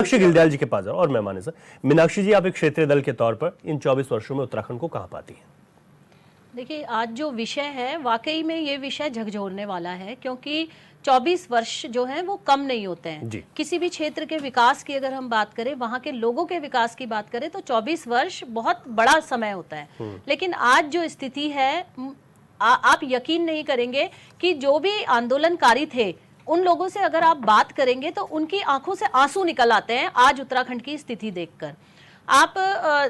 मीनाक्षी गिल्डियाल जी के पास जाओ और मैं माने सर, मीनाक्षी जी आप एक क्षेत्रीय दल के तौर पर इन 24 वर्षों में उत्तराखंड को कहां पाती हैं? देखिए, आज जो विषय है वाकई में ये विषय झकझोरने वाला है, क्योंकि 24 वर्ष जो हैं वो कम नहीं होते हैं। किसी भी क्षेत्र के विकास की अगर हम बात करें, वहाँ के लोगों के विकास की बात करें, तो 24 वर्ष बहुत बड़ा समय होता है। लेकिन आज जो स्थिति है, आप यकीन नहीं करेंगे कि जो भी आंदोलनकारी थे उन लोगों से अगर आप बात करेंगे तो उनकी आंखों से आंसू निकल आते हैं आज उत्तराखंड की स्थिति देखकर। आप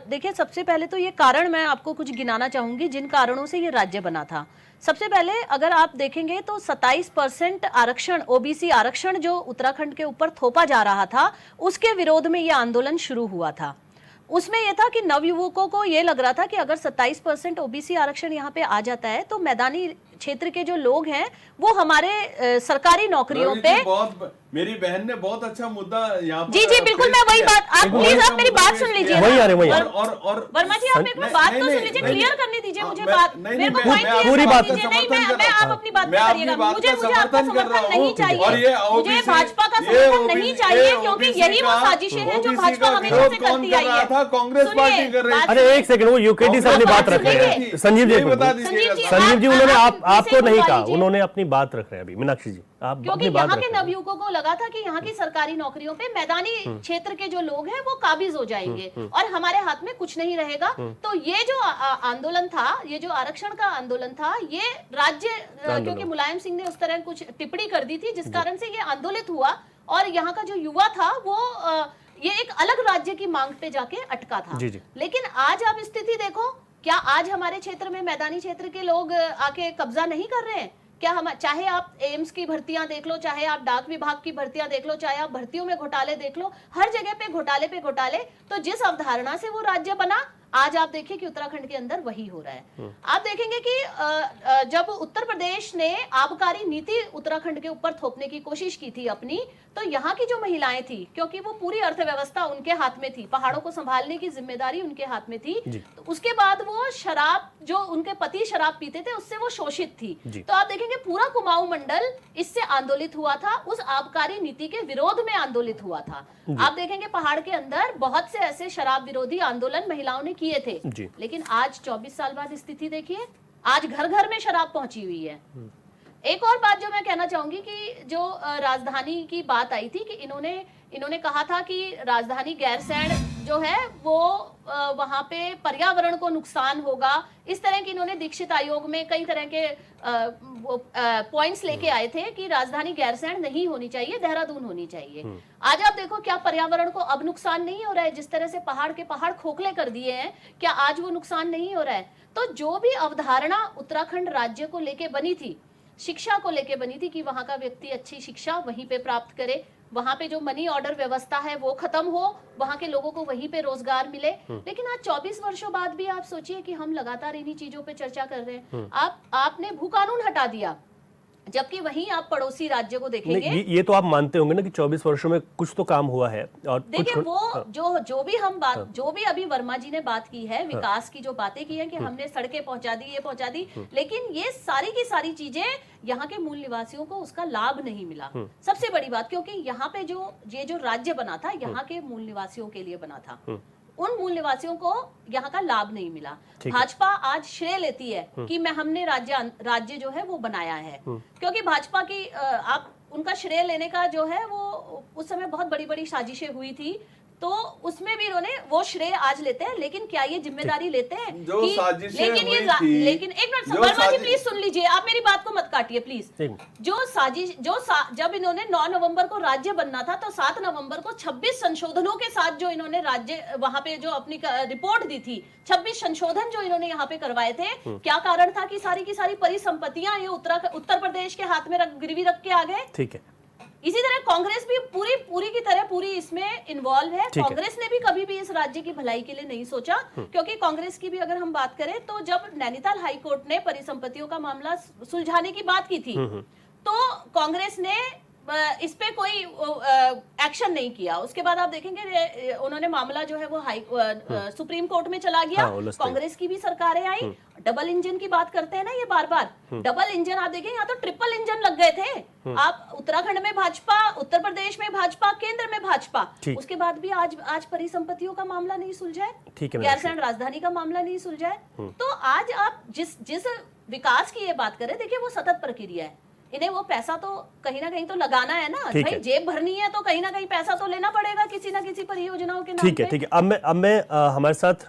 देखिए, सबसे पहले तो ये कारण मैं आपको कुछ गिनाना चाहूंगी जिन कारणों से ये राज्य बना था। सबसे पहले अगर आप देखेंगे तो 27% आरक्षण, ओबीसी आरक्षण जो उत्तराखंड के ऊपर थोपा जा रहा था, उसके विरोध में ये आंदोलन शुरू हुआ था। उसमें यह था कि नवयुवकों को ये लग रहा था कि अगर 27% ओबीसी आरक्षण यहाँ पे आ जाता है तो मैदानी क्षेत्र के जो लोग हैं वो हमारे सरकारी नौकरियों पे। मेरी बहन ने बहुत अच्छा मुद्दा यहाँ जी जी बिल्कुल, मैं वही बात, आप प्लीज आप मेरी बात सुन लीजिए। और वर्मा जी, आप मेरी बात तो सुन लीजिए, क्लियर करने दीजिए मुझे बात, मेरे को पॉइंट पूरी बात मैं आप अपनी बात करिएगा। मुझे आपका समर्थन नहीं चाहिए, मुझे भाजपा का समर्थन नहीं चाहिए, क्योंकि यही वो साजिशें हैं जो भाजपा हमेशा से करती आई है। कांग्रेस पार्टी कर रही है। अरे एक सेकंड, वो यूकेटी से अपनी बात रख रहे हैं। संजीव जी उन्होंने आपको नहीं कहा, उन्होंने अपनी बात रख रहे हैं अभी। मीनाक्षी जी आप, क्योंकि यहाँ के नवयुवकों को लगा था कि यहाँ की सरकारी नौकरियों पे मैदानी क्षेत्र के जो लोग हैं वो काबिज हो जाएंगे और हमारे हाथ में कुछ नहीं रहेगा। तो ये जो आंदोलन था, ये जो आरक्षण का आंदोलन था, ये राज्य, क्योंकि मुलायम सिंह ने उस तरह कुछ टिप्पणी कर दी थी जिस कारण से ये आंदोलित हुआ और यहाँ का जो युवा था वो ये एक अलग राज्य की मांग पे जाके अटका था। लेकिन आज आप स्थिति देखो, क्या आज हमारे क्षेत्र में, मैदानी क्षेत्र के लोग आके कब्जा नहीं कर रहे हैं? क्या हम, चाहे आप एम्स की भर्तियां देख लो, चाहे आप डाक विभाग की भर्तियां देख लो, चाहे आप भर्तियों में घोटाले देख लो, हर जगह पे घोटाले पे घोटाले। तो जिस अवधारणा से वो राज्य बना, आज आप देखिए कि उत्तराखंड के अंदर वही हो रहा है। आप देखेंगे कि जब उत्तर प्रदेश ने आबकारी नीति उत्तराखंड के ऊपर थोपने की कोशिश की थी अपनी, तो यहाँ की जो महिलाएं थी, क्योंकि वो पूरी अर्थव्यवस्था उनके हाथ में थी, पहाड़ों को संभालने की जिम्मेदारी उनके हाथ में थी, तो उसके बाद वो शराब, जो उनके पति शराब पीते थे, उससे वो शोषित थी। तो आप देखेंगे पूरा कुमाऊं मंडल इससे आंदोलित हुआ था, उस आबकारी नीति के विरोध में आंदोलित हुआ था। आप देखेंगे पहाड़ के अंदर बहुत से ऐसे शराब विरोधी आंदोलन महिलाओं ने किए थे, लेकिन आज 24 साल बाद स्थिति देखिए, आज घर घर में शराब पहुंची हुई है। एक और बात जो मैं कहना चाहूंगी कि जो राजधानी की बात आई थी कि इन्होंने कहा था कि राजधानी गैरसैंण जो है वो वहां पे पर्यावरण को नुकसान होगा, इस तरह की इन्होंने दीक्षित आयोग में कई तरह के पॉइंट्स लेके आए थे कि राजधानी गैरसैंण नहीं होनी चाहिए, देहरादून होनी चाहिए। आज आप देखो क्या पर्यावरण को अब नुकसान नहीं हो रहा है? जिस तरह से पहाड़ के पहाड़ खोखले कर दिए हैं, क्या आज वो नुकसान नहीं हो रहा है? तो जो भी अवधारणा उत्तराखंड राज्य को लेके बनी थी, शिक्षा को लेके बनी थी कि वहां का व्यक्ति अच्छी शिक्षा वहीं पे प्राप्त करे, वहां पे जो मनी ऑर्डर व्यवस्था है वो खत्म हो, वहां के लोगों को वहीं पे रोजगार मिले। लेकिन आज 24 वर्षों बाद भी आप सोचिए कि हम लगातार इन्हीं चीजों पे चर्चा कर रहे हैं। आपने भू कानून हटा दिया, जबकि वहीं आप पड़ोसी राज्य को देखेंगे। ये तो आप मानते होंगे ना कि 24 वर्षों में कुछ तो काम हुआ है। और देखिए वो जो भी हम बात, जो भी अभी वर्मा जी ने बात की है, विकास की जो बातें की है कि हमने सड़कें पहुंचा दी, ये पहुंचा दी, लेकिन ये सारी की सारी चीजें यहाँ के मूल निवासियों को उसका लाभ नहीं मिला। सबसे बड़ी बात, क्योंकि यहाँ पे जो राज्य बना था, यहाँ के मूल निवासियों के लिए बना था, उन मूल निवासियों को यहाँ का लाभ नहीं मिला। भाजपा आज श्रेय लेती है कि हमने राज्य जो है वो बनाया है, क्योंकि भाजपा की आप उनका श्रेय लेने का जो है वो उस समय बहुत बड़ी बड़ी साजिशें हुई थी, तो उसमें भी उन्होंने वो श्रेय आज लेते हैं। लेकिन क्या ये जिम्मेदारी लेते हैं जो साजिशें लेकिन हुई ये थी, लेकिन एक मिनट वर्मा जी प्लीज सुन लीजिए, आप मेरी बात को मत काटिए प्लीज। जो साजिश जब इन्होंने 9 नवंबर को राज्य बनना था, तो 7 नवंबर को 26 संशोधनों के साथ जो इन्होंने राज्य वहां पे जो अपनी रिपोर्ट दी थी, 26 संशोधन जो इन्होंने यहाँ पे करवाए थे, क्या कारण था कि सारी की सारी परिसंपत्तियां ये उत्तर प्रदेश के हाथ में गिरवी रख के आ गए। ठीक है, इसी तरह कांग्रेस भी पूरी की तरह पूरी इसमें इन्वॉल्व है। कांग्रेस ने भी कभी भी इस राज्य की भलाई के लिए नहीं सोचा, क्योंकि कांग्रेस की भी अगर हम बात करें तो जब नैनीताल हाई कोर्ट ने परिसंपत्तियों का मामला सुलझाने की बात की थी, तो कांग्रेस ने इस पे कोई एक्शन नहीं किया। उसके बाद आप देखेंगे उन्होंने मामला जो है वो सुप्रीम कोर्ट में चला गया। हाँ, उलझते हैं। कांग्रेस की भी सरकारें आई। डबल इंजन की बात करते हैं ना ये बार बार, डबल इंजन आप देखें, यहाँ तो ट्रिपल इंजन लग गए थे। आप उत्तराखंड में भाजपा, उत्तर प्रदेश में भाजपा, केंद्र में भाजपा, उसके बाद भी आज परिसंपत्तियों का मामला नहीं सुलझा है, ठीक है, गैरसैंण राजधानी का मामला नहीं सुलझा है। तो आज आप जिस विकास की ये बात करें, देखिए वो सतत प्रक्रिया है। इन्हें वो पैसा तो कहीं ना कहीं तो लगाना है ना भाई, जेब भरनी है तो कहीं ना कहीं पैसा तो लेना पड़ेगा किसी ना किसी परियोजनाओं के नाम पे। ठीक है। अब मैं हमारे साथ